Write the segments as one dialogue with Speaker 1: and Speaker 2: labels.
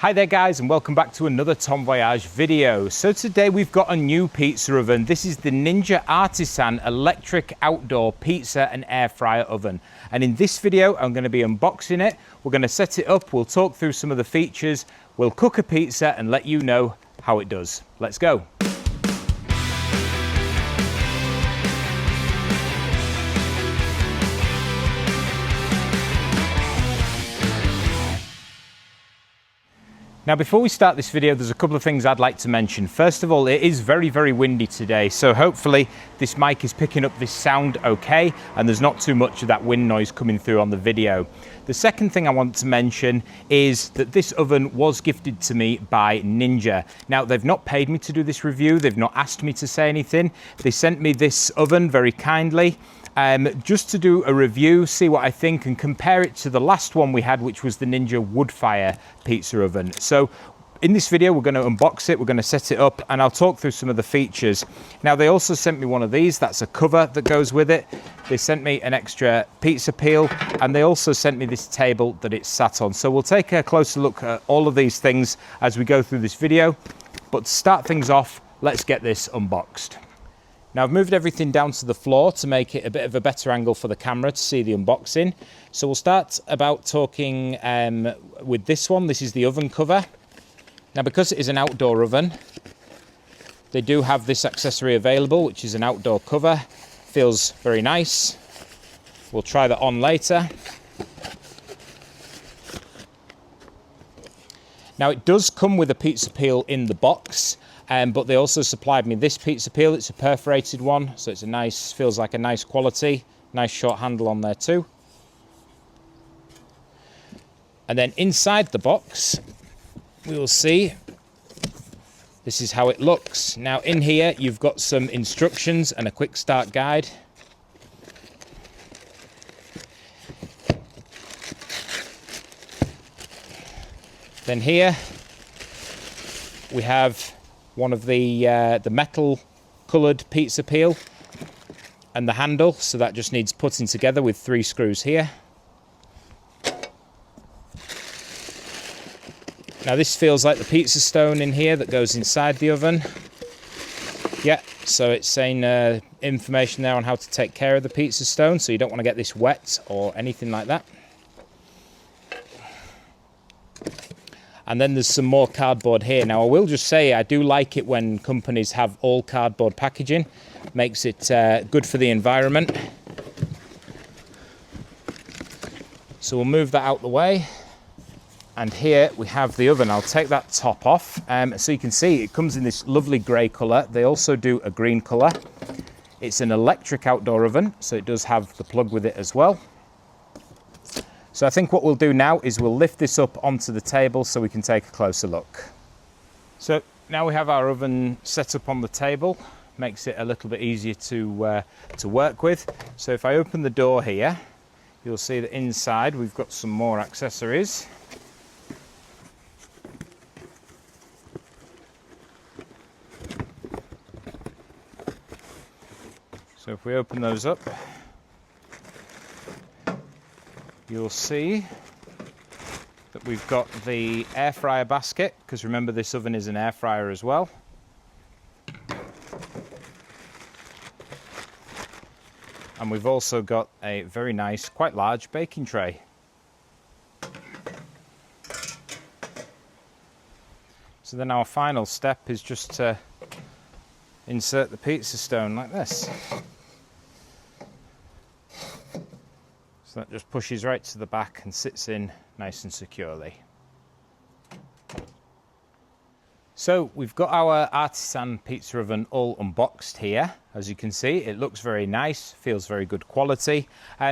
Speaker 1: Hi there guys, and welcome back to another Tom Voyage video. So today we've got a new pizza oven. This is the Ninja Artisan electric outdoor pizza and air fryer oven. And in this video I'm going to be unboxing it. We're going to set it up, we'll talk through some of the features, we'll cook a pizza and let you know how it does. Let's go. Now before we start this video, there's a couple of things I'd like to mention. First of all, it is very windy today, so hopefully this mic is picking up this sound okay and there's not too much of that wind noise coming through on the video. The second thing I want to mention is that this oven was gifted to me by Ninja. Now they've not paid me to do this review, they've not asked me to say anything. They sent me this oven very kindly. Just to do a review, see what I think and compare it to the last one we had, which was the Ninja Woodfire pizza oven. So in this video we're going to unbox it, we're going to set it up and I'll talk through some of the features. Now they also sent me one of these, that's a cover that goes with it. They sent me an extra pizza peel and they also sent me this table that it's sat on. So we'll take a closer look at all of these things as we go through this video. But to start things off, let's get this unboxed. Now I've moved everything down to the floor to make it a bit of a better angle for the camera to see the unboxing. So we'll start about talking with this one. This is the oven cover. Now because it is an outdoor oven, they do have this accessory available, which is an outdoor cover. Feels very nice. We'll try that on later. Now it does come with a pizza peel in the box. But they also supplied me this pizza peel. It's a perforated one, so it's a nice, feels like a nice quality. Nice short handle on there too. And then inside the box, we will see, this is how it looks. Now in here, you've got some instructions and a quick start guide. Then here, we have one of the metal coloured pizza peel and the handle, so that just needs putting together with 3 screws here. Now this feels like the pizza stone in here that goes inside the oven. Yeah, so it's saying information there on how to take care of the pizza stone, so you don't want to get this wet or anything like that. And then there's some more cardboard here. Now I will just say I do like it when companies have all cardboard packaging. Makes it good for the environment. So we'll move that out the way. And here we have the oven. I'll take that top off. So you can see it comes in this lovely grey colour. They also do a green colour. It's an electric outdoor oven, so it does have the plug with it as well. So I think what we'll do now is we'll lift this up onto the table so we can take a closer look. So now we have our oven set up on the table, makes it a little bit easier to work with. So if I open the door here, you'll see that inside we've got some more accessories. So if we open those up, you'll see that we've got the air fryer basket, because remember this oven is an air fryer as well. And we've also got a very nice, quite large baking tray. So then our final step is just to insert the pizza stone like this. So that just pushes right to the back and sits in nice and securely. So we've got our Artisan pizza oven all unboxed here. As you can see, it looks very nice, feels very good quality.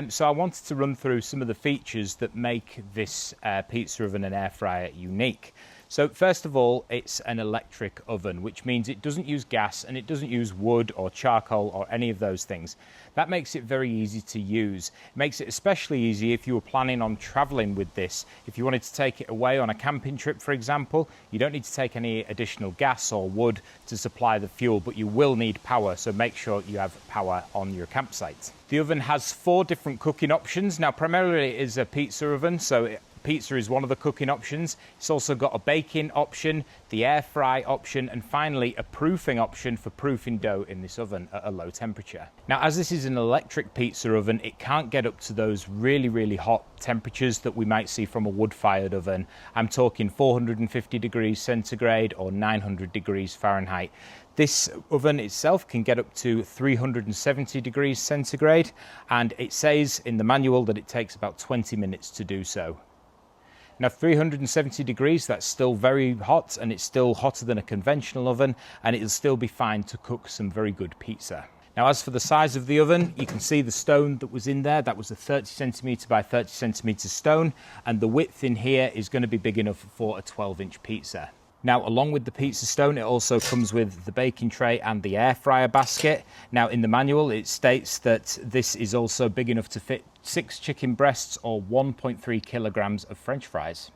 Speaker 1: So I wanted to run through some of the features that make this pizza oven and air fryer unique. So first of all, it's an electric oven, which means it doesn't use gas and it doesn't use wood or charcoal or any of those things. That makes it very easy to use. It makes it especially easy if you were planning on traveling with this. If you wanted to take it away on a camping trip, for example, you don't need to take any additional gas or wood to supply the fuel, but you will need power, so make sure you have power on your campsite. The oven has 4 different cooking options. Now, primarily it is a pizza oven, so pizza is one of the cooking options. It's also got a baking option, the air fry option, and finally a proofing option for proofing dough in this oven at a low temperature. Now, as this is an electric pizza oven, it can't get up to those really hot temperatures that we might see from a wood-fired oven. I'm talking 450 degrees centigrade or 900 degrees Fahrenheit. This oven itself can get up to 370 degrees centigrade, and it says in the manual that it takes about 20 minutes to do so. Now, 370 degrees, that's still very hot, and it's still hotter than a conventional oven, and it'll still be fine to cook some very good pizza. Now, as for the size of the oven, you can see the stone that was in there. That was a 30 centimetre by 30 centimetre stone, and the width in here is going to be big enough for a 12-inch pizza. Now, along with the pizza stone, it also comes with the baking tray and the air fryer basket. Now, in the manual, it states that this is also big enough to fit 6 chicken breasts or 1.3 kilograms of French fries.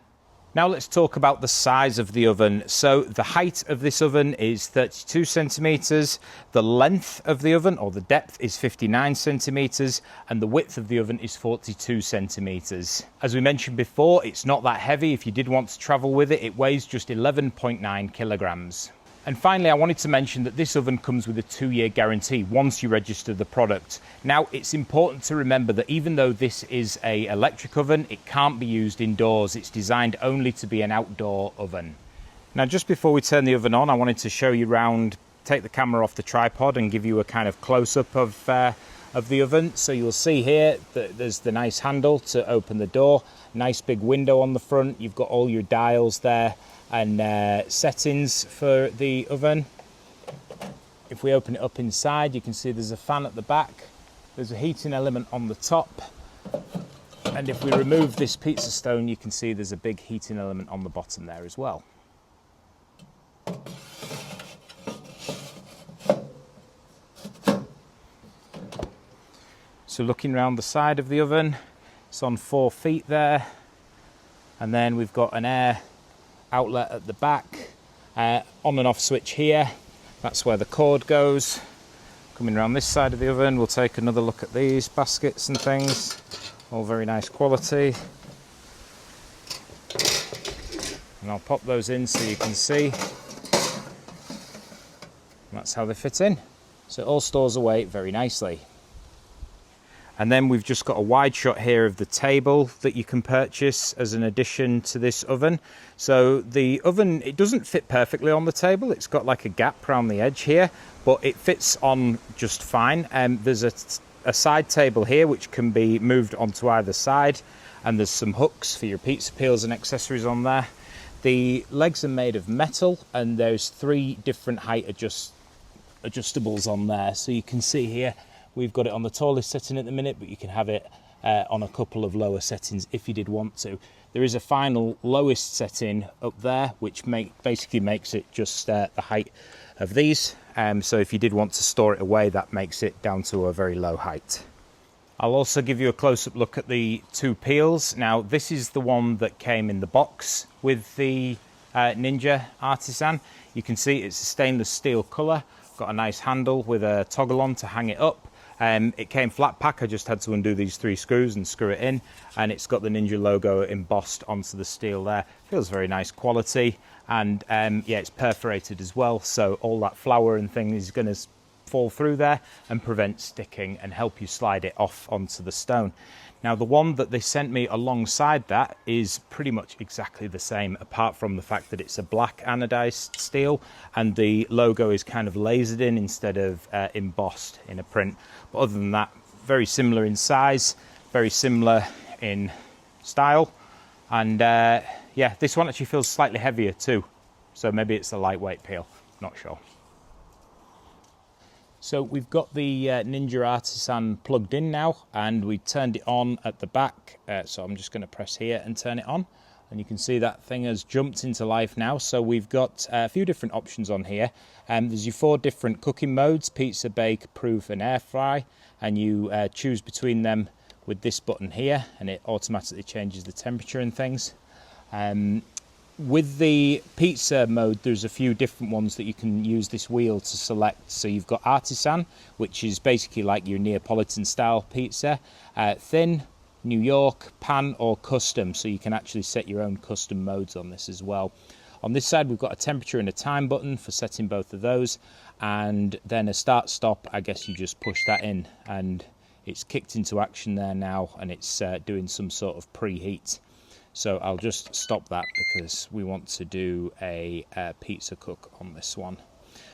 Speaker 1: Now let's talk about the size of the oven. So the height of this oven is 32 centimetres, the length of the oven, or the depth, is 59 centimetres, and the width of the oven is 42 centimetres. As we mentioned before, it's not that heavy. If you did want to travel with it, it weighs just 11.9 kilograms. And finally, I wanted to mention that this oven comes with a 2-year guarantee once you register the product. Now, it's important to remember that even though this is an electric oven, it can't be used indoors. It's designed only to be an outdoor oven. Now, just before we turn the oven on, I wanted to show you around, take the camera off the tripod and give you a kind of close-up of the oven. So you'll see here that there's the nice handle to open the door, nice big window on the front. You've got all your dials there and settings for the oven. If we open it up inside, you can see there's a fan at the back, there's a heating element on the top, and if we remove this pizza stone, you can see there's a big heating element on the bottom there as well. So looking around the side of the oven, it's on 4 feet there, and then we've got an air outlet at the back, on and off switch here. That's where the cord goes. Coming around this side of the oven, we'll take another look at these baskets and things, all very nice quality. And I'll pop those in so you can see. And that's how they fit in. So it all stores away very nicely. And then we've just got a wide shot here of the table that you can purchase as an addition to this oven. So the oven, it doesn't fit perfectly on the table. It's got like a gap around the edge here, but it fits on just fine. There's a side table here which can be moved onto either side, and there's some hooks for your pizza peels and accessories on there. The legs are made of metal, and there's 3 different height adjustables on there. So you can see here, we've got it on the tallest setting at the minute, but you can have it on a couple of lower settings if you did want to. There is a final lowest setting up there, which basically makes it just the height of these. So if you did want to store it away, that makes it down to a very low height. I'll also give you a close-up look at the 2 peels. Now, this is the one that came in the box with the Ninja Artisan. You can see it's a stainless steel colour. Got a nice handle with a toggle on to hang it up. It came flat pack. I just had to undo these 3 screws and screw it in, and it's got the Ninja logo embossed onto the steel there. Feels very nice quality, and yeah, it's perforated as well, so all that flour and thing is going to fall through there and prevent sticking and help you slide it off onto the stone. Now, the one that they sent me alongside that is pretty much exactly the same, apart from the fact that it's a black anodized steel and the logo is kind of lasered in instead of embossed in a print. But other than that, very similar in size, very similar in style, and yeah, this one actually feels slightly heavier too, so maybe it's a lightweight peel, not sure. So we've got the Ninja Artisan plugged in now, and we turned it on at the back. So I'm just going to press here and turn it on, and you can see that thing has jumped into life now. So we've got a few different options on here. There's your 4 different cooking modes: pizza, bake, proof and air fry, and you choose between them with this button here, and it automatically changes the temperature and things. With the pizza mode, there's a few different ones that you can use this wheel to select. So you've got Artisan, which is basically like your Neapolitan style pizza, thin, New York, pan or custom, so you can actually set your own custom modes on this as well. On this side we've got a temperature and a time button for setting both of those, and then a start stop. I guess you just push that in and it's kicked into action there now, and it's doing some sort of preheat. So I'll just stop that because we want to do a pizza cook on this one.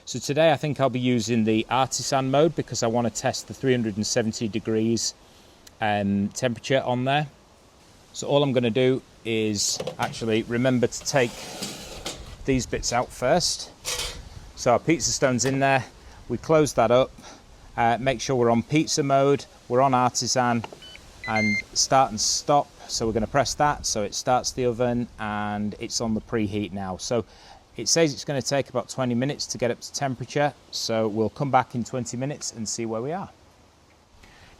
Speaker 1: So today I think I'll be using the Artisan mode because I want to test the 370 degrees temperature on there. So all I'm going to do is actually remember to take these bits out first. So our pizza stone's in there, we close that up, make sure we're on pizza mode, we're on Artisan, and start and stop. So we're going to press that so it starts the oven, and it's on the preheat now. So it says it's going to take about 20 minutes to get up to temperature, so we'll come back in 20 minutes and see where we are.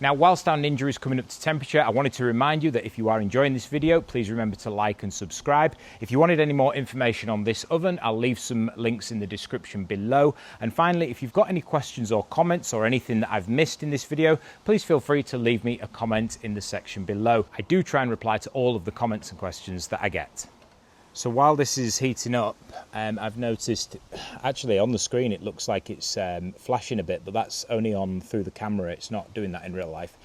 Speaker 1: Now, whilst our Ninja is coming up to temperature, I wanted to remind you that if you are enjoying this video, please remember to like and subscribe. If you wanted any more information on this oven, I'll leave some links in the description below. And finally, if you've got any questions or comments or anything that I've missed in this video, please feel free to leave me a comment in the section below. I do try and reply to all of the comments and questions that I get. So while this is heating up, I've noticed, actually on the screen it looks like it's flashing a bit, but that's only on through the camera, it's not doing that in real life.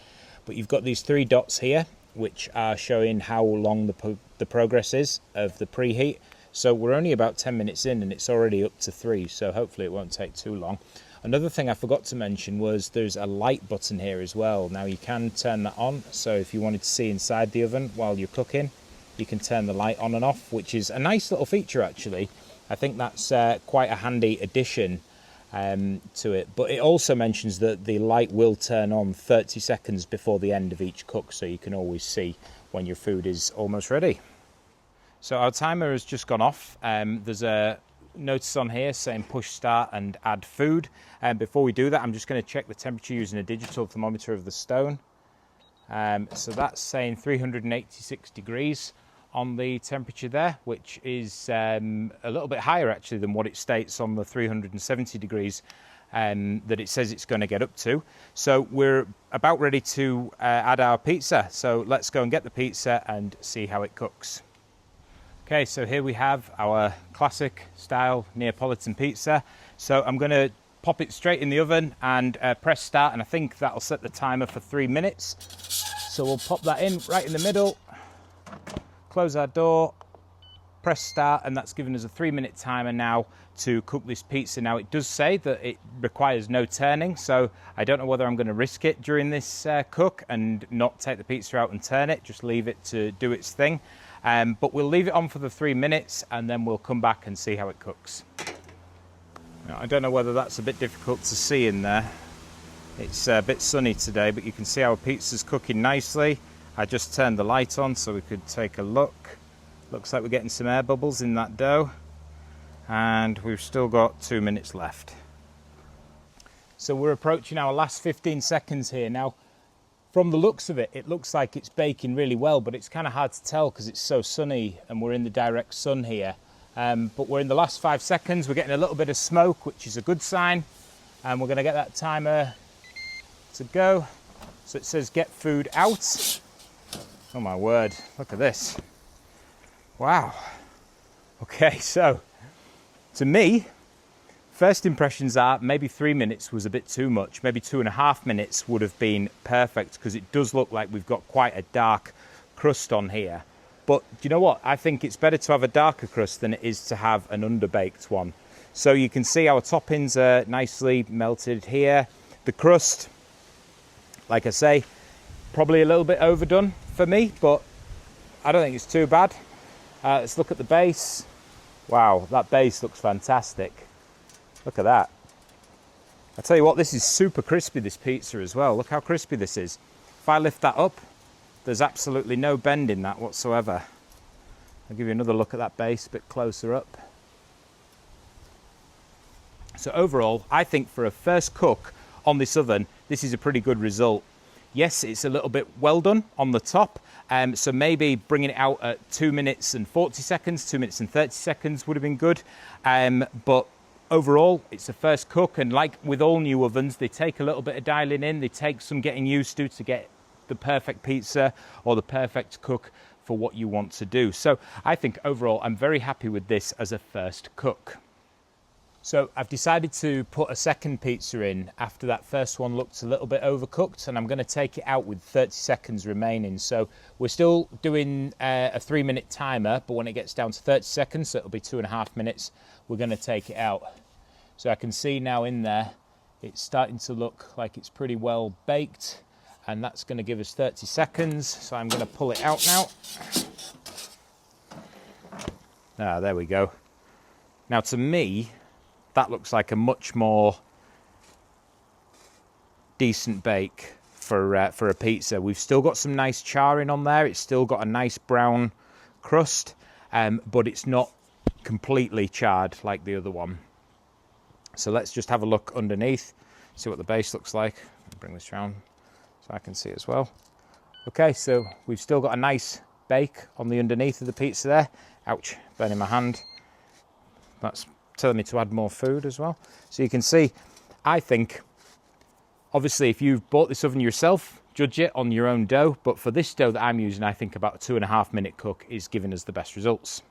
Speaker 1: But you've got these 3 dots here, which are showing how long the progress is of the preheat. So we're only about 10 minutes in and it's already up to 3, so hopefully it won't take too long. Another thing I forgot to mention was there's a light button here as well. Now you can turn that on, so if you wanted to see inside the oven while you're cooking, you can turn the light on and off, which is a nice little feature actually. I think that's quite a handy addition to it. But it also mentions that the light will turn on 30 seconds before the end of each cook, so you can always see when your food is almost ready. So our timer has just gone off. There's a notice on here saying push start and add food. And before we do that, I'm just going to check the temperature using a digital thermometer of the stone. So that's saying 386 degrees on the temperature there, which is a little bit higher actually than what it states on the 370 degrees that it says it's going to get up to. So we're about ready to add our pizza. So let's go and get the pizza and see how it cooks. Okay, so here we have our classic style Neapolitan pizza. So I'm going to pop it straight in the oven and press start, and I think that'll set the timer for 3 minutes. So we'll pop that in right in the middle, close our door, press start, and that's given us a 3-minute timer now to cook this pizza. Now it does say that it requires no turning, so I don't know whether I'm going to risk it during this cook and not take the pizza out and turn it, just leave it to do its thing. But we'll leave it on for the 3 minutes and then we'll come back and see how it cooks. Now, I don't know whether that's a bit difficult to see in there. It's a bit sunny today, but you can see our pizza's cooking nicely. I just turned the light on so we could take a look. Looks like we're getting some air bubbles in that dough, and we've still got 2 minutes left. So we're approaching our last 15 seconds here. Now, from the looks of it, it looks like it's baking really well, but it's kind of hard to tell because it's so sunny and we're in the direct sun here. But we're in the last 5 seconds. We're getting a little bit of smoke, which is a good sign. And we're going to get that timer to go. So it says get food out. Oh my word, look at this. Wow. Okay, so to me, first impressions are maybe 3 minutes was a bit too much. Maybe 2.5 minutes would have been perfect because it does look like we've got quite a dark crust on here. But do you know what? I think it's better to have a darker crust than it is to have an underbaked one. So you can see our toppings are nicely melted here. The crust, like I say, probably a little bit overdone for me, but I don't think it's too bad. Let's look at the base. Wow, that base looks fantastic. Look at that. I tell you what, this is super crispy, this pizza as well. Look how crispy this is. If I lift that up, there's absolutely no bend in that whatsoever. I'll give you another look at that base a bit closer up. So overall, I think for a first cook on this oven, this is a pretty good result. Yes, it's a little bit well done on the top, so maybe bringing it out at 2 minutes and 40 seconds, 2 minutes and 30 seconds would have been good. But overall, it's a first cook, and like with all new ovens, they take a little bit of dialing in, they take some getting used to get the perfect pizza or the perfect cook for what you want to do. So I think overall I'm very happy with this as a first cook. So I've decided to put a second pizza in after that first one looked a little bit overcooked, and I'm going to take it out with 30 seconds remaining. So we're still doing a 3-minute timer, but when it gets down to 30 seconds, so it'll be 2.5 minutes, we're going to take it out. So I can see now in there, it's starting to look like it's pretty well baked, and that's going to give us 30 seconds. So I'm going to pull it out now. Ah, there we go. Now to me, that looks like a much more decent bake for a pizza. We've still got some nice charring on there. It's still got a nice brown crust, but it's not completely charred like the other one. So let's just have a look underneath, see what the base looks like. I'll bring this round so I can see as well. Okay, so we've still got a nice bake on the underneath of the pizza there. Ouch, burning my hand. That's telling me to add more food as well. So you can see, I think, obviously if you've bought this oven yourself, judge it on your own dough, but for this dough that I'm using, I think about a 2.5 minute cook is giving us the best results.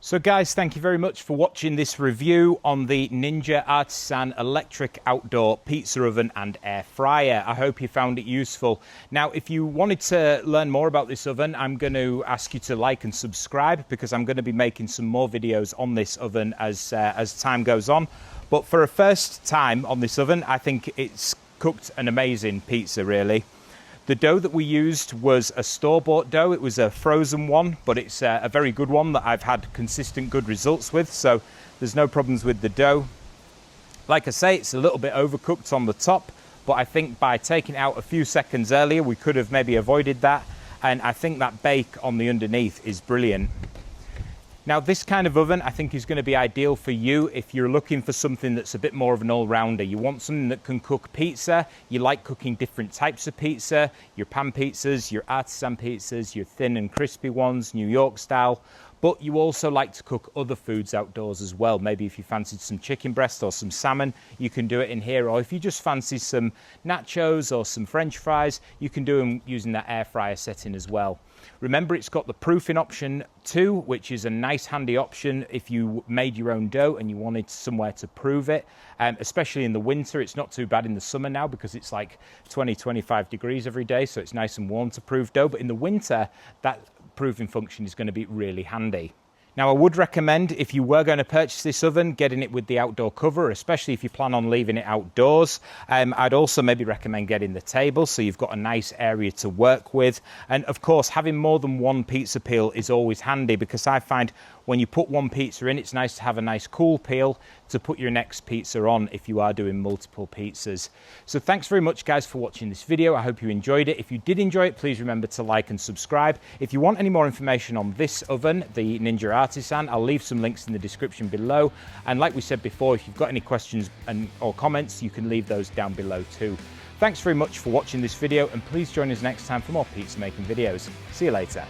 Speaker 1: So guys, thank you very much for watching this review on the Ninja Artisan electric outdoor pizza oven and air fryer. I hope you found it useful. Now, if you wanted to learn more about this oven, I'm going to ask you to like and subscribe, because I'm going to be making some more videos on this oven as time goes on. But for a first time on this oven, I think it's cooked an amazing pizza, really. The dough that we used was a store-bought dough. It was a frozen one, but it's a very good one that I've had consistent good results with, so there's no problems with the dough. Like I say, it's a little bit overcooked on the top, but I think by taking it out a few seconds earlier, we could have maybe avoided that, and I think that bake on the underneath is brilliant. Now, this kind of oven I think is going to be ideal for you if you're looking for something that's a bit more of an all-rounder. You want something that can cook pizza, you like cooking different types of pizza, your pan pizzas, your artisan pizzas, your thin and crispy ones, New York style, but you also like to cook other foods outdoors as well. Maybe if you fancied some chicken breast or some salmon, you can do it in here, or if you just fancy some nachos or some French fries, you can do them using that air fryer setting as well. Remember, it's got the proofing option too, which is a nice handy option if you made your own dough and you wanted somewhere to prove it, especially in the winter. It's not too bad in the summer now because it's like 20-25 degrees every day, so it's nice and warm to prove dough, but in the winter that proofing function is going to be really handy. Now, I would recommend, if you were going to purchase this oven, getting it with the outdoor cover, especially if you plan on leaving it outdoors. I'd also maybe recommend getting the table so you've got a nice area to work with. And of course, having more than one pizza peel is always handy, because I find when you put one pizza in, it's nice to have a nice cool peel to put your next pizza on if you are doing multiple pizzas. So thanks very much, guys, for watching this video. I hope you enjoyed it. If you did enjoy it, please remember to like and subscribe. If you want any more information on this oven, the Ninja Artisan, I'll leave some links in the description below. And like we said before, if you've got any questions or comments, you can leave those down below too. Thanks very much for watching this video, and please join us next time for more pizza making videos. See you later.